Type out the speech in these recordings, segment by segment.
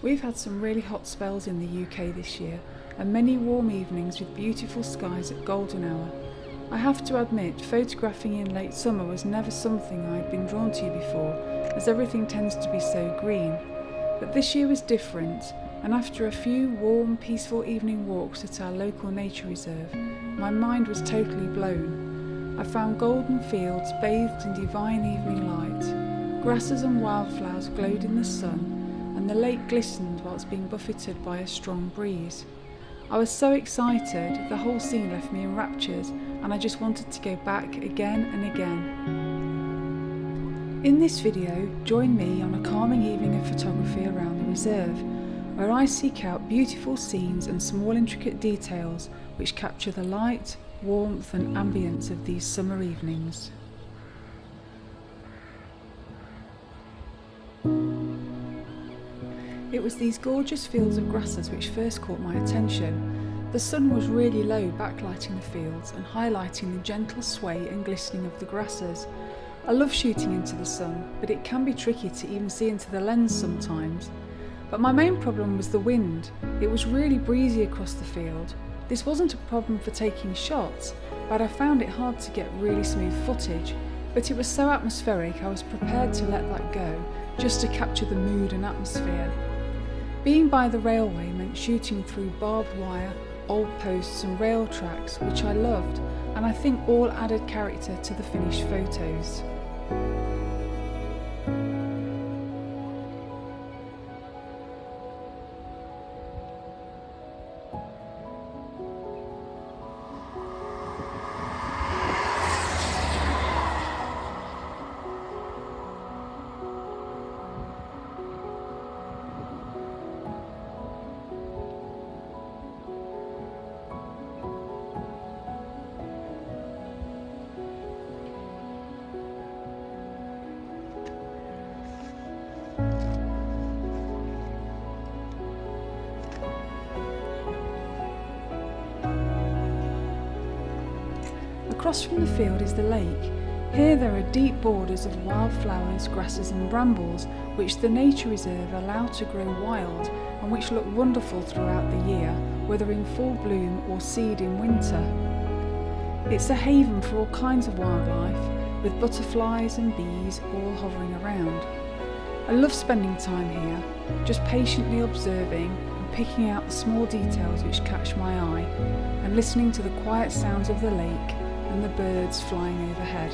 We've had some really hot spells in the UK this year, and many warm evenings with beautiful skies at golden hour. I have to admit, photographing in late summer was never something I had been drawn to before, as everything tends to be so green. But this year was different, and after a few warm, peaceful evening walks at our local nature reserve, my mind was totally blown. I found golden fields bathed in divine evening light. Grasses and wildflowers glowed in the sun, and the lake glistened whilst being buffeted by a strong breeze. I was so excited, the whole scene left me in raptures, and I just wanted to go back again and again. In this video, join me on a calming evening of photography around the reserve, where I seek out beautiful scenes and small intricate details which capture the light, warmth and ambience of these summer evenings. It was these gorgeous fields of grasses which first caught my attention. The sun was really low, backlighting the fields and highlighting the gentle sway and glistening of the grasses. I love shooting into the sun, but it can be tricky to even see into the lens sometimes. But my main problem was the wind. It was really breezy across the field. This wasn't a problem for taking shots, but I found it hard to get really smooth footage. But it was so atmospheric I was prepared to let that go, just to capture the mood and atmosphere. Being by the railway meant shooting through barbed wire, old posts and rail tracks, which I loved, and I think all added character to the finished photos. Across from the field is the lake. Here there are deep borders of wildflowers, grasses and brambles which the nature reserve allow to grow wild and which look wonderful throughout the year, whether in full bloom or seed in winter. It's a haven for all kinds of wildlife, with butterflies and bees all hovering around. I love spending time here, just patiently observing and picking out the small details which catch my eye, and listening to the quiet sounds of the lake and the birds flying overhead.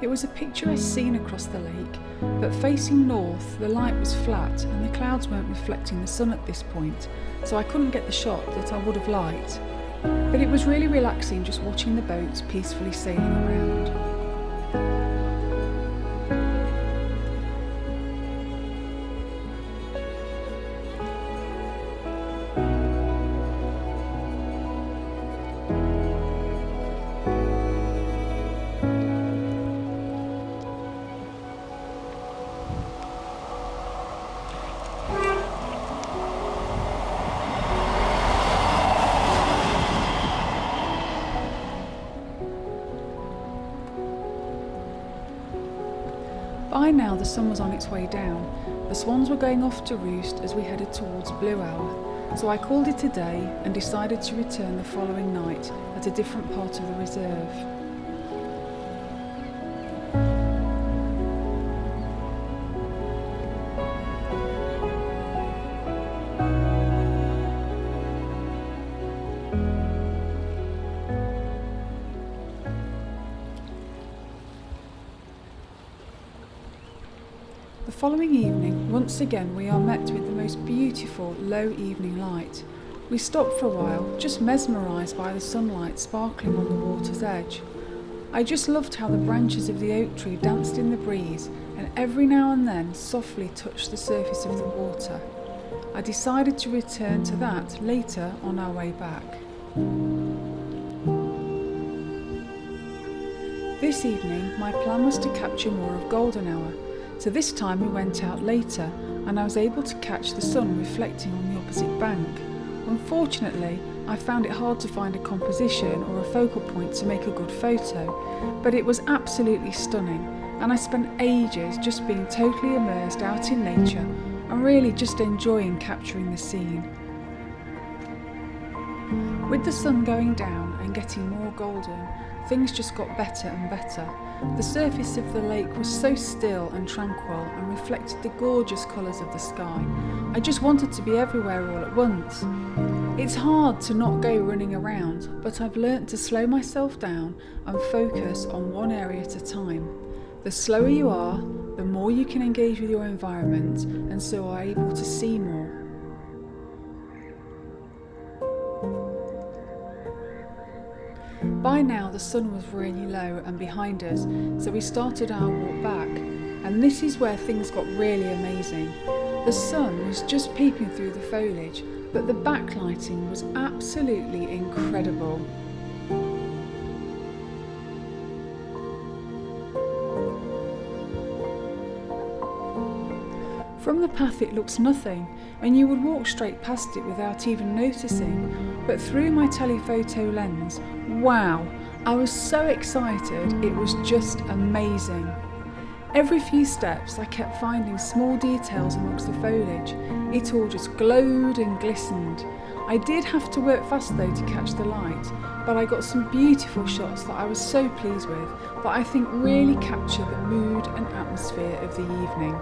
It was a picturesque scene across the lake, but facing north the light was flat and the clouds weren't reflecting the sun at this point, so I couldn't get the shot that I would have liked. But it was really relaxing just watching the boats peacefully sailing around. By now the sun was on its way down. The swans were going off to roost as we headed towards blue hour, so I called it a day and decided to return the following night at a different part of the reserve. The following evening, once again we are met with the most beautiful low evening light. We stopped for a while, just mesmerised by the sunlight sparkling on the water's edge. I just loved how the branches of the oak tree danced in the breeze and every now and then softly touched the surface of the water. I decided to return to that later on our way back. This evening, my plan was to capture more of golden hour, so this time we went out later and I was able to catch the sun reflecting on the opposite bank. Unfortunately, I found it hard to find a composition or a focal point to make a good photo, but it was absolutely stunning and I spent ages just being totally immersed out in nature and really just enjoying capturing the scene. With the sun going down and getting more golden, things just got better and better. The surface of the lake was so still and tranquil and reflected the gorgeous colours of the sky. I just wanted to be everywhere all at once. It's hard to not go running around, but I've learnt to slow myself down and focus on one area at a time. The slower you are, the more you can engage with your environment and so are able to see more. By now the sun was really low and behind us, so we started our walk back, and this is where things got really amazing. The sun was just peeping through the foliage, but the backlighting was absolutely incredible. From the path it looks nothing, and you would walk straight past it without even noticing, but through my telephoto lens, wow, I was so excited, it was just amazing. Every few steps I kept finding small details amongst the foliage, it all just glowed and glistened. I did have to work fast though to catch the light, but I got some beautiful shots that I was so pleased with, that I think really capture the mood and atmosphere of the evening.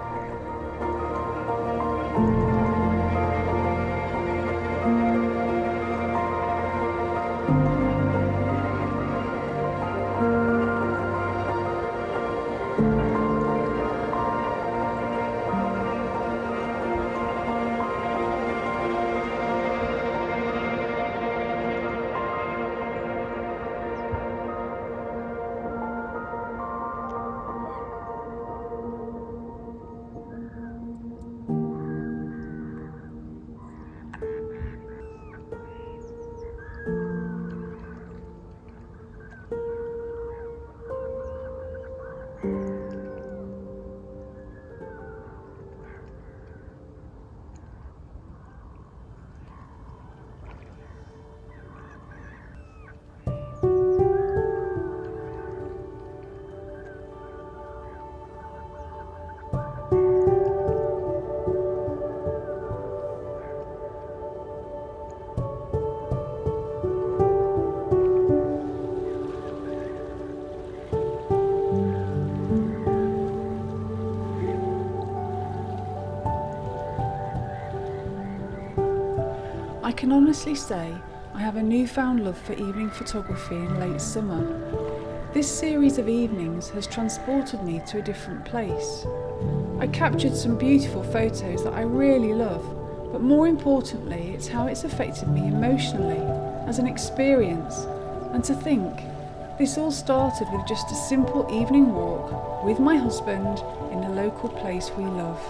I can honestly say I have a newfound love for evening photography in late summer. This series of evenings has transported me to a different place. I captured some beautiful photos that I really love, but more importantly it's how it's affected me emotionally, as an experience, and to think, this all started with just a simple evening walk with my husband in a local place we love.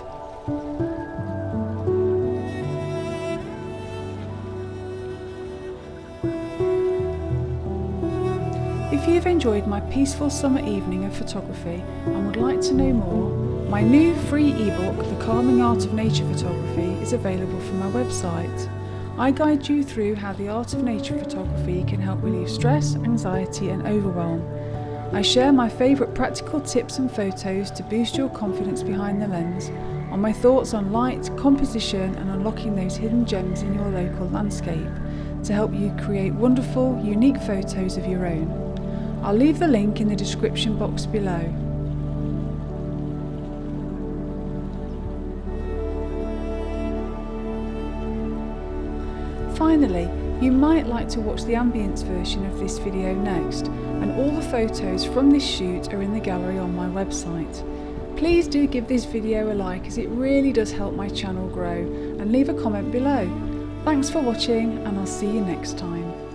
If you've enjoyed my peaceful summer evening of photography and would like to know more, my new free ebook, The Calming Art of Nature Photography, is available from my website. I guide you through how the art of nature photography can help relieve stress, anxiety and overwhelm. I share my favourite practical tips and photos to boost your confidence behind the lens, on my thoughts on light, composition and unlocking those hidden gems in your local landscape to help you create wonderful, unique photos of your own. I'll leave the link in the description box below. Finally, you might like to watch the ambience version of this video next, and all the photos from this shoot are in the gallery on my website. Please do give this video a like, as it really does help my channel grow, and leave a comment below. Thanks for watching, and I'll see you next time.